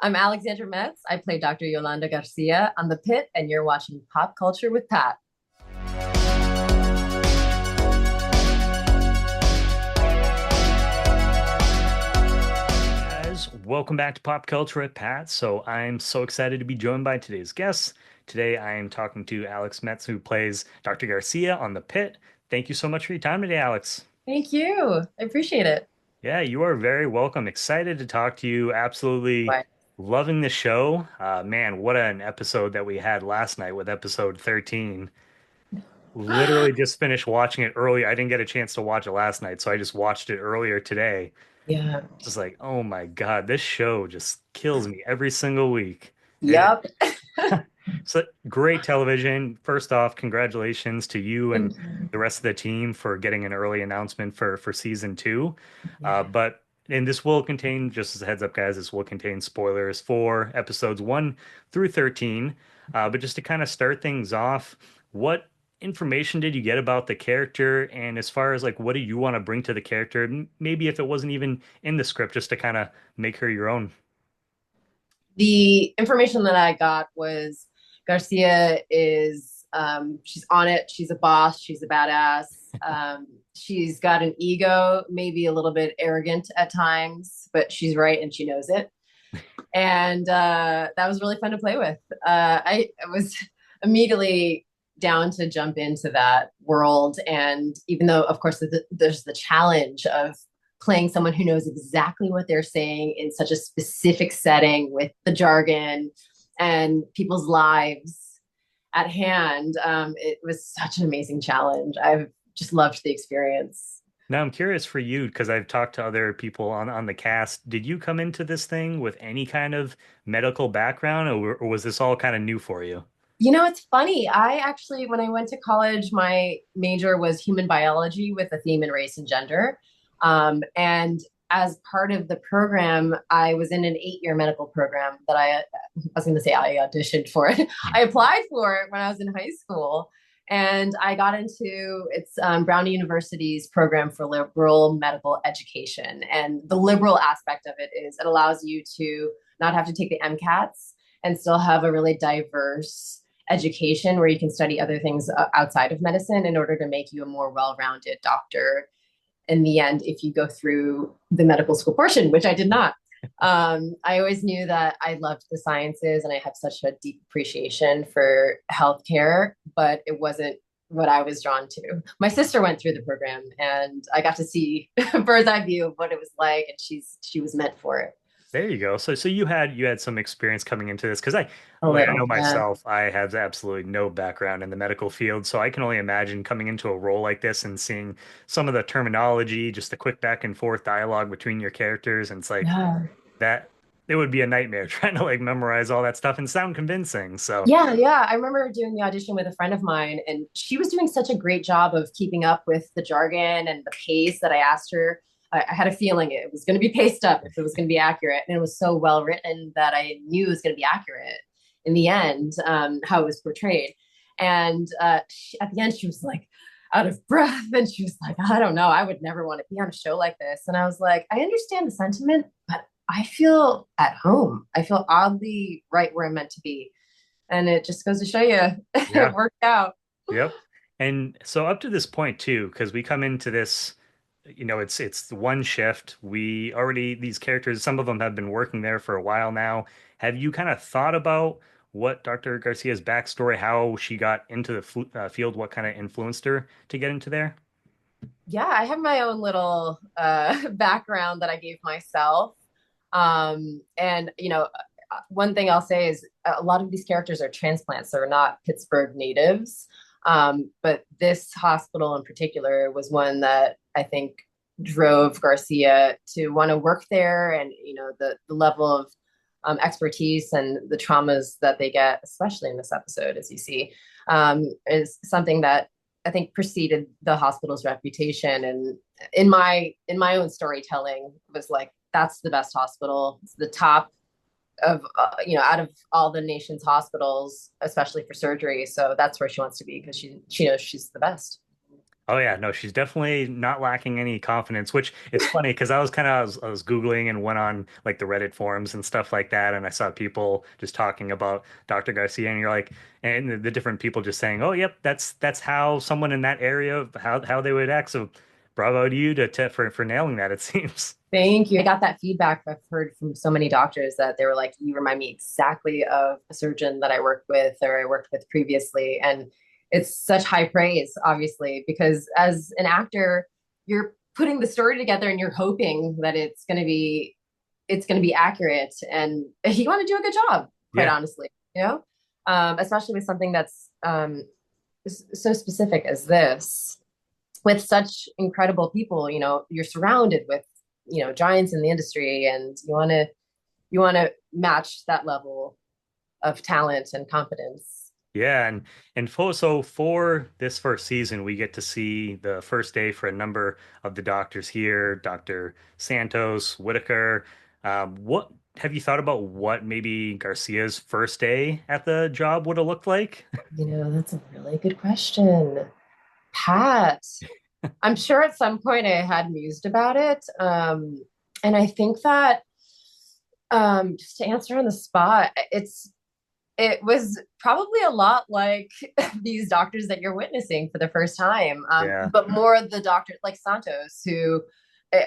I'm Alexandra Metz. I play Dr. Yolanda Garcia on the Pitt, and you're watching Pop Culture with Pat. Guys, welcome back to Pop Culture at Pat. So I'm so excited to be joined by today's guests. Today I am talking to Alex Metz, who plays Dr. Garcia on The Pitt. Thank you so much for your time today, Alex. Thank you. I appreciate it. Yeah, you are very welcome. Excited to talk to you. Absolutely Bye. loving the show. Man, what an episode that we had last night with episode 13. Literally just finished watching it early. I didn't get a chance to watch it last night, so I just watched it earlier today. Yeah. Just like, oh my God, this show just kills me every single week. It Yep. so great television. First off, congratulations to you and Thank you. the rest of the team for getting an early announcement for season two. Yeah. But and this will contain, just as a heads up, guys, this will contain spoilers for episodes 1 through 13. But just to kind of start things off, what information did you get about the character? And as far as like, what do you want to bring to the character? Maybe if it wasn't even in the script, just to kind of make her your own. The information that I got was Garcia is she's on it. She's a boss. She's a badass. She's got an ego, maybe a little bit arrogant at times, but she's right and she knows it. And that was really fun to play with. I was immediately down to jump into that world. And even though, of course, there's the challenge of playing someone who knows exactly what they're saying in such a specific setting with the jargon and people's lives at hand, it was such an amazing challenge. I've just loved the experience. Now I'm curious for you because I've talked to other people on the cast. Did you come into this thing with any kind of medical background, or was this all kind of new for you? It's funny. I actually, when I went to college, my major was human biology with a theme in race and gender. And as part of the program, I was in an 8-year medical program that I was going to say I auditioned for it. I applied for it when I was in high school. And I got into it's Brown University's program for liberal medical education. And the liberal aspect of it is it allows you to not have to take the MCATs and still have a really diverse education where you can study other things outside of medicine in order to make you a more well-rounded doctor in the end if you go through the medical school portion, which I did not. I always knew that I loved the sciences and I have such a deep appreciation for healthcare, but it wasn't what I was drawn to. My sister went through the program and I got to see a bird's eye view of what it was like, and she was meant for it. There you go. So you had some experience coming into this because I A like I know little, yeah. myself, I have absolutely no background in the medical field, so I can only imagine coming into a role like this and seeing some of the terminology, just the quick back and forth dialogue between your characters, and it's like Yeah. that it would be a nightmare trying to like memorize all that stuff and sound convincing. So Yeah, yeah. I remember doing the audition with a friend of mine, and she was doing such a great job of keeping up with the jargon and the pace that I asked her. I had a feeling it was going to be paced up if it was going to be accurate. And it was so well written that I knew it was going to be accurate in the end, how it was portrayed. And at the end, she was like out of breath. And she was like, I don't know. I would never want to be on a show like this. And I was like, I understand the sentiment, but I feel at home. I feel oddly right where I'm meant to be. And it just goes to show you it yeah, worked out. yep. And so up to this point too, because we come into this, it's the one shift. We already these characters, some of them have been working there for a while now. Have you kind of thought about what Dr. Garcia's backstory, how she got into the field, what kind of influenced her to get into there? Yeah, I have my own little background that I gave myself. And, one thing I'll say is a lot of these characters are transplants. They're not Pittsburgh natives. But this hospital in particular was one that I think drove Garcia to want to work there. And, the level of expertise and the traumas that they get, especially in this episode, as you see, is something that I think preceded the hospital's reputation. And in my own storytelling, was like that's the best hospital. It's the top of out of all the nation's hospitals, especially for surgery. So that's where she wants to be because she knows she's the best. Oh yeah, no, she's definitely not lacking any confidence, which it's funny because I was Googling and went on like the Reddit forums and stuff like that, and I saw people just talking about Dr. Garcia, and you're like, and the different people just saying, "Oh, yep, that's how someone in that area how they would act." So, bravo to you for nailing that, it seems. Thank you. I got that feedback. I've heard from so many doctors that they were like, you remind me exactly of a surgeon that I worked with or I worked with previously. And it's such high praise, obviously, because as an actor, you're putting the story together and you're hoping that it's going to be accurate and you want to do a good job, quite Yeah. honestly, you know, especially with something that's so specific as this with such incredible people. You're surrounded with giants in the industry, and you want to match that level of talent and competence. Yeah, so for this first season, we get to see the first day for a number of the doctors here, Dr. Santos, Whitaker. What have you thought about what maybe Garcia's first day at the job would have looked like? That's a really good question, Pat. I'm sure at some point I had mused about it, and I think that, just to answer on the spot, it was probably a lot like these doctors that you're witnessing for the first time, Yeah, but more the doctor like Santos, who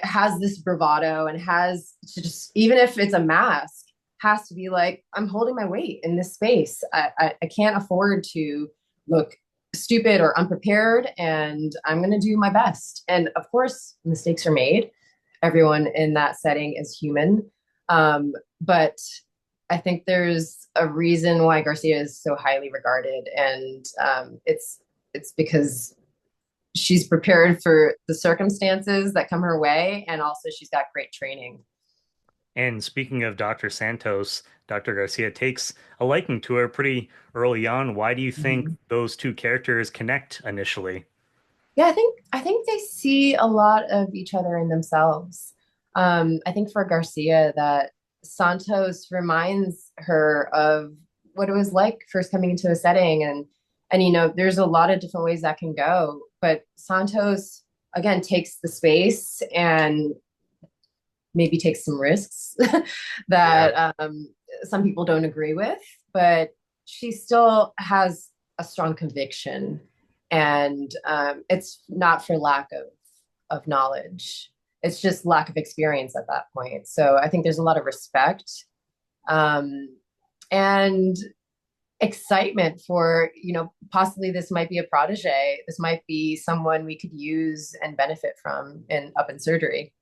has this bravado and has to just, even if it's a mask, has to be like, I'm holding my weight in this space. I can't afford to look stupid or unprepared, and I'm going to do my best. And of course, mistakes are made. Everyone in that setting is human. But I think there's a reason why Garcia is so highly regarded, and it's because she's prepared for the circumstances that come her way, and also she's got great training. and speaking of Dr. Santos, Dr. Garcia takes a liking to her pretty early on. Why do you think Mhm. those two characters connect initially? Yeah, I think they see a lot of each other in themselves. I think for Garcia, that Santos reminds her of what it was like first coming into a setting, and there's a lot of different ways that can go. But Santos again takes the space and maybe takes some risks Yeah. that, some people don't agree with, but she still has a strong conviction, and it's not for lack of knowledge. It's just lack of experience at that point. So I think there's a lot of respect, um, and excitement for, possibly this might be a protege. This might be someone we could use and benefit from in surgery.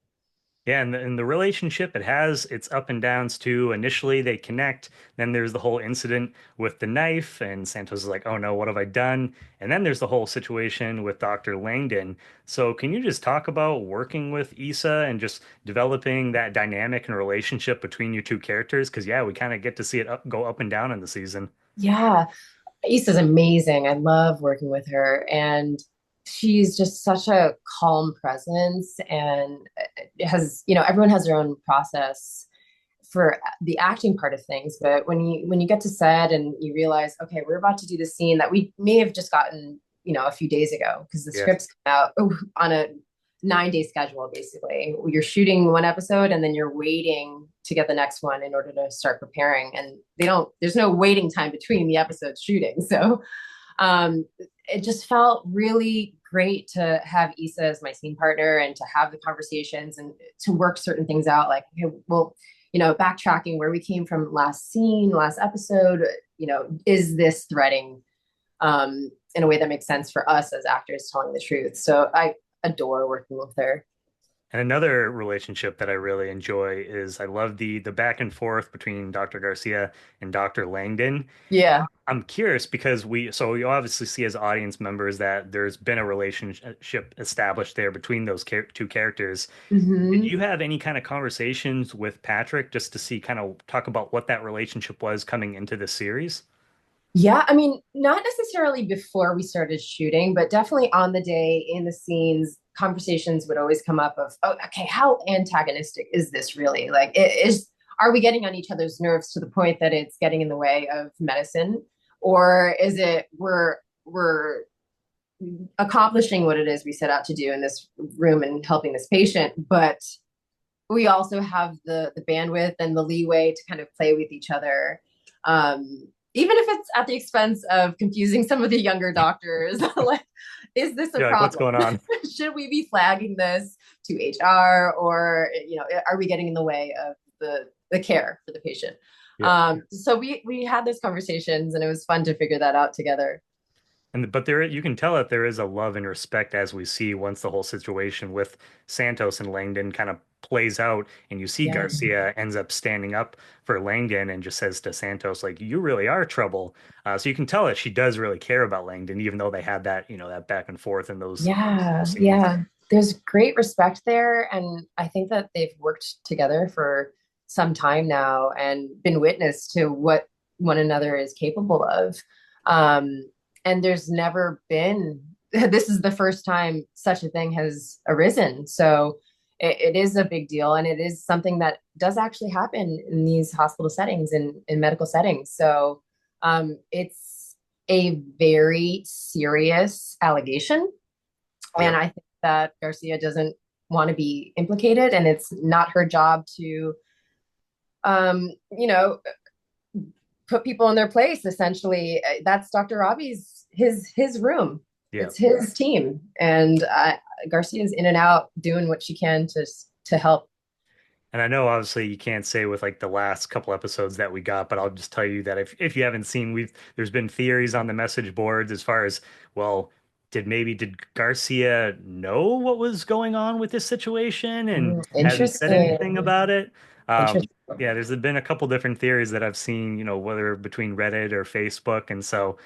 Yeah, and the relationship, it has its up and downs too. Initially, they connect. Then there's the whole incident with the knife, and Santos is like, "Oh no, what have I done?" And then there's the whole situation with Dr. Langdon. So, can you just talk about working with Isa and just developing that dynamic and relationship between your two characters? Because yeah, we kind of get to see it go up and down in the season. Yeah, Issa's amazing. I love working with her, and she's just such a calm presence, and everyone has their own process for the acting part of things. But when you get to set and you realize, okay, we're about to do the scene that we may have just gotten, a few days ago, because the Yeah. scripts come out on a 9-day schedule. Basically, you're shooting one episode and then you're waiting to get the next one in order to start preparing, and there's no waiting time between the episodes shooting. So um, it just felt really great to have Isa as my scene partner and to have the conversations and to work certain things out. Like, okay, well, backtracking where we came from last scene, last episode, is this threading, in a way that makes sense for us as actors telling the truth? So I adore working with her. And another relationship that I really enjoy is I love the back and forth between Dr. Garcia and Dr. Langdon. Yeah. I'm curious because we obviously see as audience members that there's been a relationship established there between those two characters. Did Mm-hmm. you have any kind of conversations with Patrick just to see kind of talk about what that relationship was coming into the series? Yeah, I mean, not necessarily before we started shooting, but definitely on the day in the scenes, conversations would always come up of, oh, okay, how antagonistic is this really? Like, are we getting on each other's nerves to the point that it's getting in the way of medicine, or is it we're accomplishing what it is we set out to do in this room and helping this patient, but we also have the bandwidth and the leeway to kind of play with each other. Even if it's at the expense of confusing some of the younger doctors, like, is this a You're like, what's problem? going on? Should we be flagging this to HR, or are we getting in the way of the care for the patient? Yeah. So we had those conversations, and it was fun to figure that out together. And but there you can tell that there is a love and respect as we see once the whole situation with Santos and Langdon kind of plays out and you see Yeah. Garcia ends up standing up for Langdon and just says to Santos like you really are trouble. So you can tell that she does really care about Langdon even though they had that, that back and forth in those Yeah, scenes. yeah. There's great respect there. And I think that they've worked together for some time now and been witness to what one another is capable of. Um, and there's never been, this is the first time such a thing has arisen. So it is a big deal. And it is something that does actually happen in these hospital settings and in medical settings. So it's a very serious allegation, and Yep. I think that Garcia doesn't want to be implicated, and it's not her job to, um, you know, put people in their place. Essentially, that's Dr. Robbie's his room. Yep. It's his team, and Garcia's in and out doing what she can to help. And I know obviously you can't say with like the last couple episodes that we got, but I'll just tell you that if you haven't seen, there's been theories on the message boards as far as, well, did Garcia know what was going on with this situation and hasn't said anything Interesting. about it? Um, Interesting. yeah, there's been a couple different theories that I've seen, whether between Reddit or Facebook, and so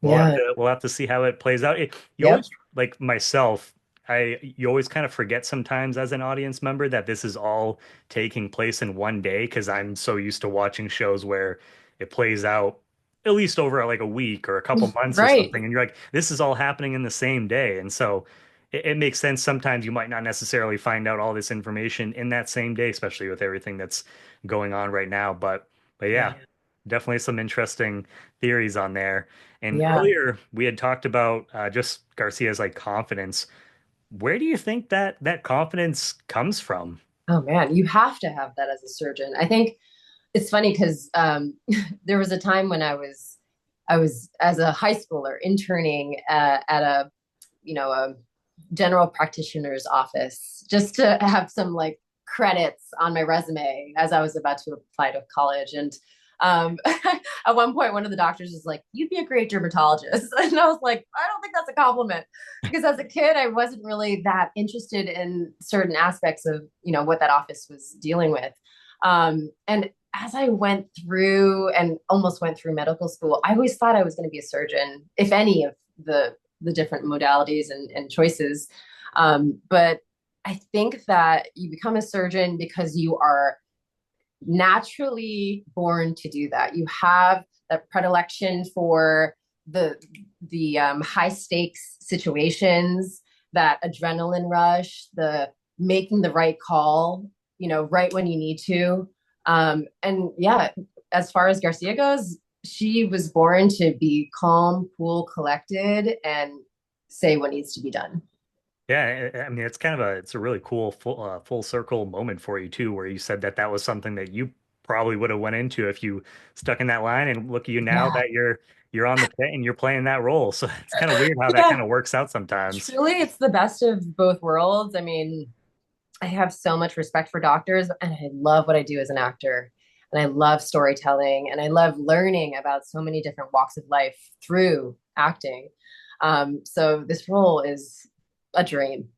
Yeah. we'll have to see how it plays out. You Yep. always like myself. You always kind of forget sometimes as an audience member that this is all taking place in one day because I'm so used to watching shows where it plays out at least over like a week or a couple months or Right. something, and you're like, this is all happening in the same day, and so it makes sense. Sometimes you might not necessarily find out all this information in that same day, especially with everything that's going on right now. But yeah, Yeah. definitely some interesting theories on there. And Yeah. earlier we had talked about just Garcia's like confidence. Where do you think that confidence comes from? Oh man, you have to have that as a surgeon. I think it's funny because there was a time when I was as a high schooler interning at a a general practitioner's office just to have some like credits on my resume as I was about to apply to college. And at one point, one of the doctors was like, "You'd be a great dermatologist," and I was like, "I don't think that's a compliment," because as a kid, I wasn't really that interested in certain aspects of what that office was dealing with. And as I went through and almost went through medical school, I always thought I was going to be a surgeon, if any of the different modalities and choices. But I think that you become a surgeon because you are naturally born to do that. You have that predilection for the high stakes situations, that adrenaline rush, the making the right call, right when you need to. And yeah, as far as Garcia goes, she was born to be calm, cool, collected, and say what needs to be done. Yeah, I mean it's kind of it's a really cool full circle moment for you too, where you said that was something that you probably would have went into if you stuck in that line, and look at you now Yeah. that you're on the pit and you're playing that role. So it's kind of weird how that Yeah. kind of works out sometimes. Truly, it's the best of both worlds. I mean, I have so much respect for doctors, and I love what I do as an actor. And I love storytelling, and I love learning about so many different walks of life through acting. So this role is a dream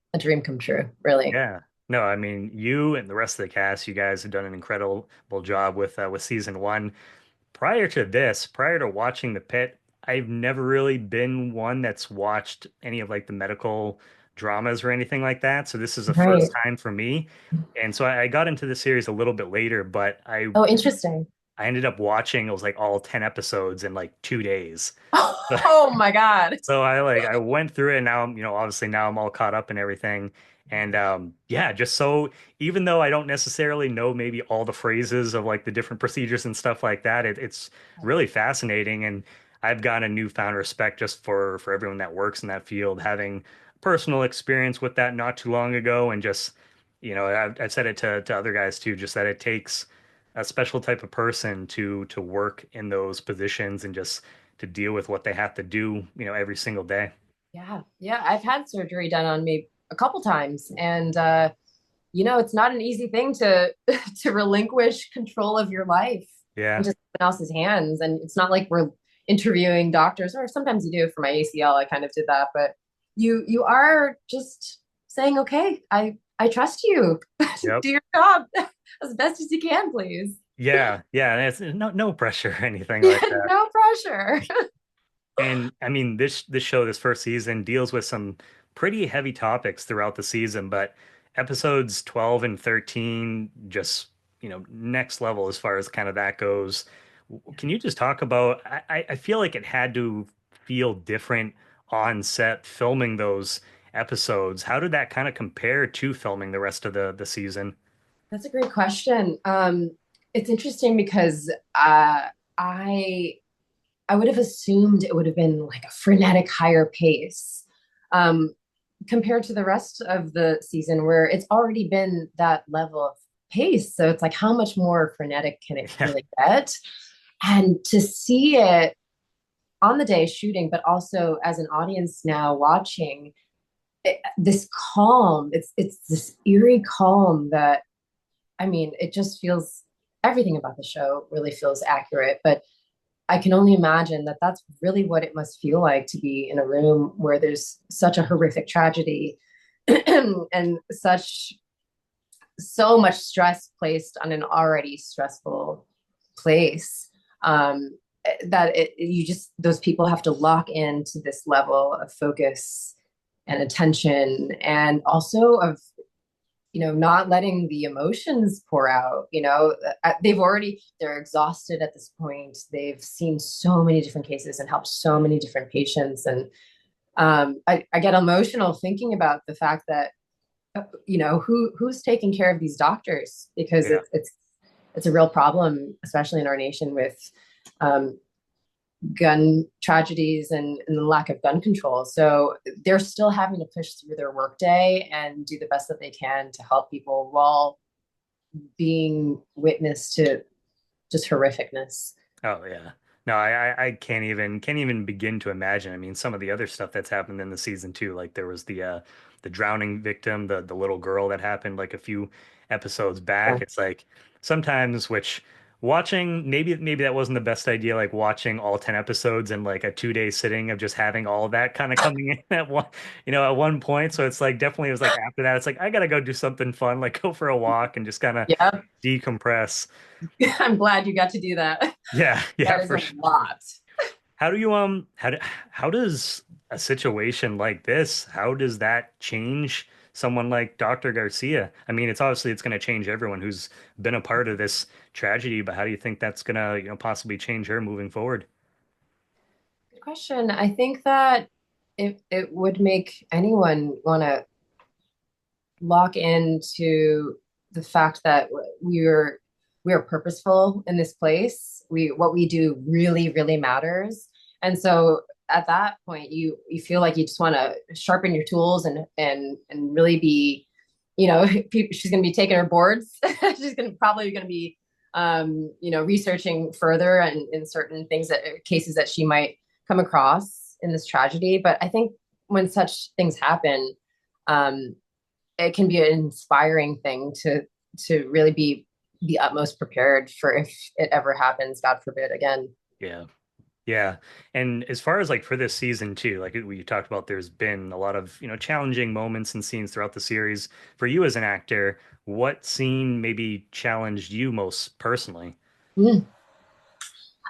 come true, really. Yeah. No, I mean you and the rest of the cast, you guys have done an incredible job with season one. Prior to watching The Pit, I've never really been one that's watched any of like the medical dramas or anything like that. So this is the Right. first time for me. And so I got into the series a little bit later, but Oh, interesting. I ended up watching it was like all 10 episodes in like 2 days. Oh my God. So I went through it and now I'm, obviously now I'm all caught up and everything. And yeah, just so even though I don't necessarily know maybe all the phrases of like the different procedures and stuff like that, it's really fascinating. And I've got a newfound respect just for everyone that works in that field, having personal experience with that not too long ago, and just, I've said it to other guys too, just that it takes a special type of person to work in those positions and just to deal with what they have to do, every single day. Yeah, yeah. I've had surgery done on me a couple times, and it's not an easy thing to to relinquish control of your life Yeah. into someone else's hands. And it's not like we're interviewing doctors, or sometimes you do. For my ACL, I kind of did that, but you are just saying, okay, I trust you. Yep. Do your job as best as you can, please. Yeah, yeah, and it's no pressure or anything like that. No pressure. And I mean, this show, this first season, deals with some pretty heavy topics throughout the season, but episodes 12 and 13 just, next level as far as kind of that goes. Can you just talk about, I feel like it had to feel different on set filming those episodes. How did that kind of compare to filming the rest of the season? That's a great question. It's interesting because I I would have assumed it would have been like a frenetic higher pace, um, compared to the rest of the season where it's already been that level of pace. So it's like, how much more frenetic can it Yeah, really get? And to see it on the day shooting, but also as an audience now watching this calm, it's this eerie calm that, I mean, it just feels, everything about the show really feels accurate. But I can only imagine that that's really what it must feel like to be in a room where there's such a horrific tragedy and so much stress placed on an already stressful place, that you just, those people have to lock into this level of focus and attention, and also of not letting the emotions pour out. They're exhausted at this point. They've seen so many different cases and helped so many different patients. And I get emotional thinking about the fact that, who's taking care of these doctors, because yeah. it's a real problem, especially in our nation with um, gun tragedies and the lack of gun control. So they're still having to push through their workday and do the best that they can to help people while being witness to just horrificness. Oh yeah. No, I can't even begin to imagine. I mean, some of the other stuff that's happened in the season too. Like there was the drowning victim, the little girl that happened like a few episodes back. Yeah. It's like sometimes which watching maybe that wasn't the best idea, like watching all 10 episodes in like a 2 day sitting of just having all of that kind of coming in at one point. So it's like definitely it was like after that, it's like I gotta go do something fun, like go for a walk and just kind of Yeah. decompress. I'm glad you got to do that. Yeah, yeah, That is for a sure. lot. How do you how does a situation like this, how does that change someone like Dr. Garcia? I mean, it's going to change everyone who's been a part of this tragedy, but how do you think that's going to, possibly change her moving forward? Good question. I think that it would make anyone want to lock into the fact that we're purposeful in this place. What we do really, really matters. And so at that point, you feel like you just want to sharpen your tools and really be, she's going to be taking her boards. She's probably going to be, researching further and in certain things, that cases that she might come across in this tragedy. But I think when such things happen, um, it can be an inspiring thing to really be the utmost prepared for if it ever happens, God forbid, again. Yeah. Yeah. And as far as like for this season too, like we talked about, there's been a lot of, challenging moments and scenes throughout the series. For you as an actor, what scene maybe challenged you most personally? Mm.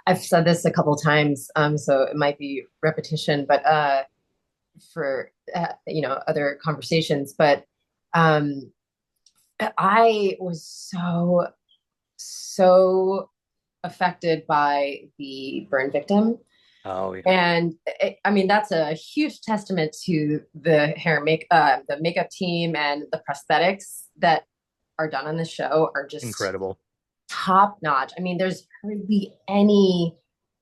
I've said this a couple times, so it might be repetition, but for other conversations. But um, I was so affected by the burn victim. Oh yeah. And I mean, that's a huge testament to the makeup team, and the prosthetics that are done on the show are just Incredible. top notch. I mean, there's hardly any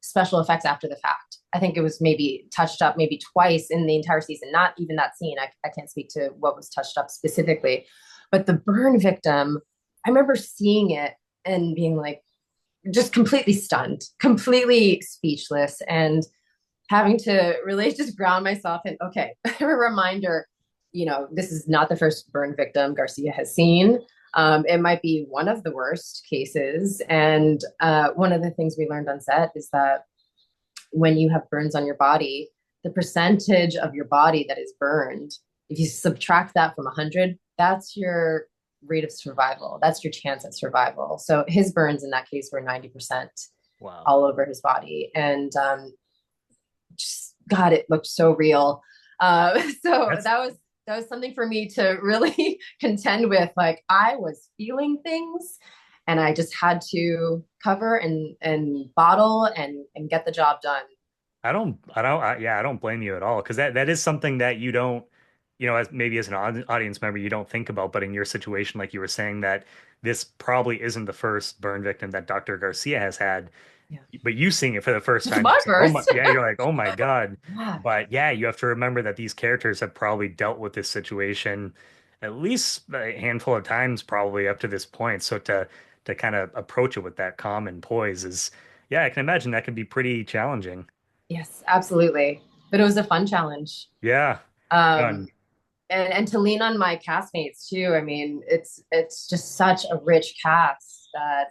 special effects after the fact. I think it was maybe touched up maybe twice in the entire season, not even that scene. I can't speak to what was touched up specifically, but the burn victim, I remember seeing it and being like, just completely stunned, completely speechless, and having to really just ground myself in, okay, a reminder, this is not the first burn victim Garcia has seen. It might be one of the worst cases. And one of the things we learned on set is that when you have burns on your body, the percentage of your body that is burned, if you subtract that from 100, that's your rate of survival. That's your chance at survival. So his burns in that case were 90% Wow. all over his body. And just, God, it looked so real. So That's that was something for me to really contend with. Like, I was feeling things and I just had to cover and bottle and get the job done. yeah, I don't blame you at all because that is something that you don't, as maybe as an audience member, you don't think about. But in your situation, like you were saying, that this probably isn't the first burn victim that Dr. Garcia has had, Yeah. but you seeing it for the first It's time, my just like, oh my, first. yeah, you're like, oh my God. Yeah. But yeah, you have to remember that these characters have probably dealt with this situation at least a handful of times, probably up to this point. So to kind of approach it with that calm and poise is, yeah, I can imagine that can be pretty challenging. Yes, absolutely. But it was a fun challenge. Yeah. Um, Done. and to lean on my castmates too. I mean, it's just such a rich cast that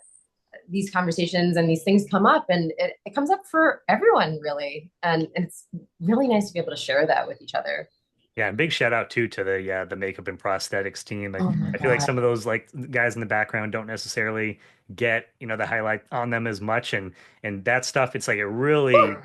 these conversations and these things come up, and it comes up for everyone really, and it's really nice to be able to share that with each other. Yeah, and big shout out too to the makeup and prosthetics team. Oh my I feel like God. some of those like guys in the background don't necessarily get, the highlight on them as much and that stuff, it's like it really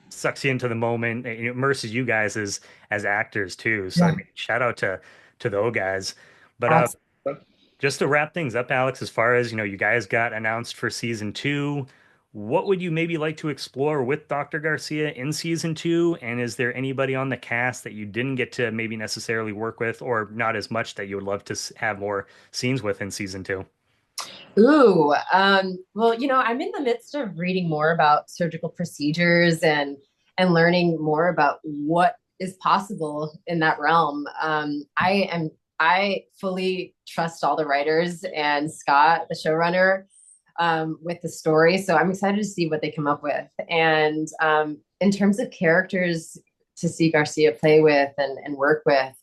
sucks you into the moment and it immerses you guys as actors too. So I Yeah, mean, shout out to those guys. But absolutely. just to wrap things up, Alex, as far as, you guys got announced for season two, what would you maybe like to explore with Dr. Garcia in season two? And is there anybody on the cast that you didn't get to maybe necessarily work with or not as much that you would love to have more scenes with in season two? Ooh, well, I'm in the midst of reading more about surgical procedures and learning more about what is possible in that realm. I fully trust all the writers and Scott, the showrunner, with the story. So I'm excited to see what they come up with. And in terms of characters to see Garcia play with and work with,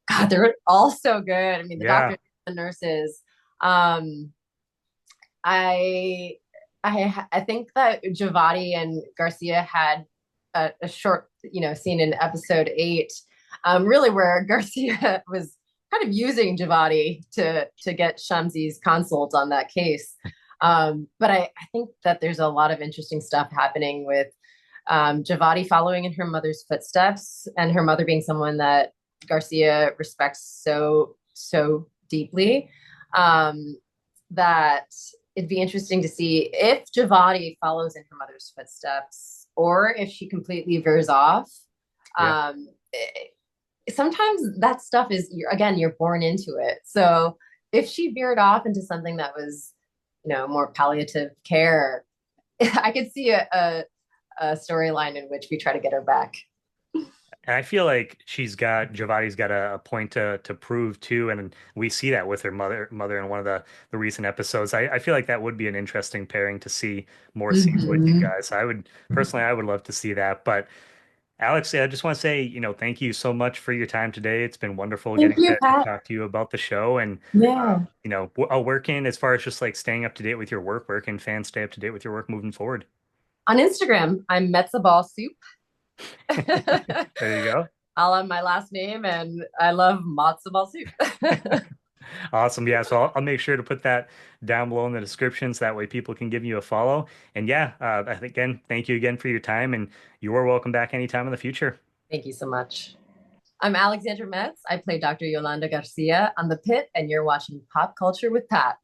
God, they're all so good. I mean, the Yeah, doctors, the nurses. Um, I I think that Giavatti and Garcia had a short, scene in episode 8, really where Garcia was kind of using Giavatti to get Shamsi's consult on that case. But I think that there's a lot of interesting stuff happening with Giavatti following in her mother's footsteps, and her mother being someone that Garcia respects so deeply. Um, that it'd be interesting to see if Giavatti follows in her mother's footsteps or if she completely veers off. yeah. Um, Sometimes that stuff is, again, you're born into it. So if she veered off into something that was, more palliative care, I could see a storyline in which we try to get her back. And I feel like Giavatti's got a point to prove too, and we see that with her mother in one of the recent episodes. I feel like that would be an interesting pairing to see more scenes with you Mm-hmm. guys. I would love to see that. But Alex, I just want to say, thank you so much for your time today. It's been wonderful Thank getting you, to Pat. talk to you about the show, and Yeah. I'll work in as far as just like staying up to date with your work. Where can fans stay up to date with your work moving forward? On Instagram, I'm Metzaball Soup. There you go. I'll have my last name, and I love matzo ball soup. Awesome. Yeah. So I'll make sure to put that down below in the description so that way people can give you a follow. And yeah, I think again, thank you again for your time and you are welcome back anytime in the future. Thank you so much. I'm Alexandra Metz. I play Dr. Yolanda Garcia on The Pitt, and you're watching Pop Culture with Pat.